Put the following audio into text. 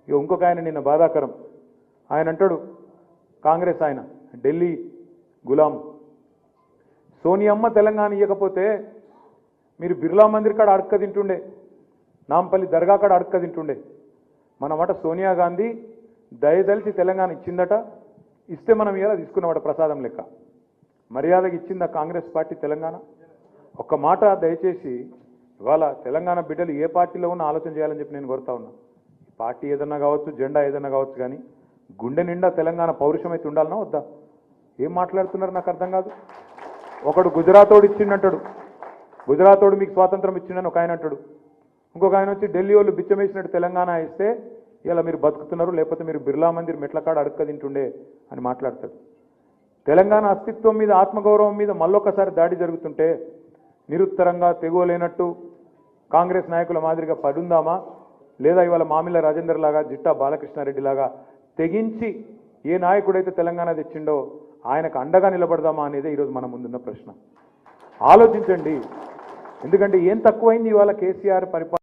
ఇక ఇంకొక ఆయన నిన్న బాధాకరం, ఆయన అంటాడు కాంగ్రెస్ ఆయన ఢిల్లీ గులాం, సోనియమ్మ తెలంగాణ ఇవ్వకపోతే మీరు బిర్లా మందిర్ కాడ అడక్క తింటుండే, నాంపల్లి దర్గా కాడ అడక్క తింటుండే. మనమాట సోనియా గాంధీ దయదలిచి తెలంగాణ ఇచ్చిందట, ఇస్తే మనం ఇలా తీసుకున్నమాట ప్రసాదం లెక్క. మర్యాదగా ఇచ్చిందా కాంగ్రెస్ పార్టీ తెలంగాణ? ఒక్క మాట దయచేసి ఇవాళ తెలంగాణ బిడ్డలు ఏ పార్టీలో ఉన్నా ఆలోచన చేయాలని చెప్పి నేను కోరుతా ఉన్నా. పార్టీ ఏదన్నా కావచ్చు, జెండా ఏదన్నా కావచ్చు, కానీ గుండె నిండా తెలంగాణ పౌరుషం అయితే ఉండాలన్నా వద్దా? ఏం మాట్లాడుతున్నారు నాకు అర్థం కాదు. ఒకడు గుజరాతోడు ఇచ్చిండంటాడు, గుజరాతోడు మీకు స్వాతంత్రం ఇచ్చిండని ఒక ఆయన అంటాడు, ఇంకొక ఆయన వచ్చి ఢిల్లీ వాళ్ళు బిచ్చమేసినట్టు తెలంగాణ ఇస్తే ఇలా మీరు బతుకుతున్నారు, లేకపోతే మీరు బిర్లా మందిర్ మెట్లకాడ అడక్క తింటుండే అని మాట్లాడతాడు. తెలంగాణ అస్తిత్వం మీద, ఆత్మగౌరవం మీద మళ్ళొక్కసారి దాడి జరుగుతుంటే నిరుత్తరంగా తెగోలేనట్టు కాంగ్రెస్ నాయకుల మాదిరిగా పడుందామా, లేదా ఇవాళ మామిళ్ళ రాజేందర్ లాగా, జిట్టా బాలకృష్ణారెడ్డి లాగా తెగించి ఏ నాయకుడైతే తెలంగాణ తెచ్చిండో ఆయనకు అండగా నిలబడదామా అనేది ఈరోజు మన ముందున్న ప్రశ్న. ఆలోచించండి. ఎందుకంటే ఏం తక్కువైంది ఇవాళ కేసీఆర్ పరిపాలన.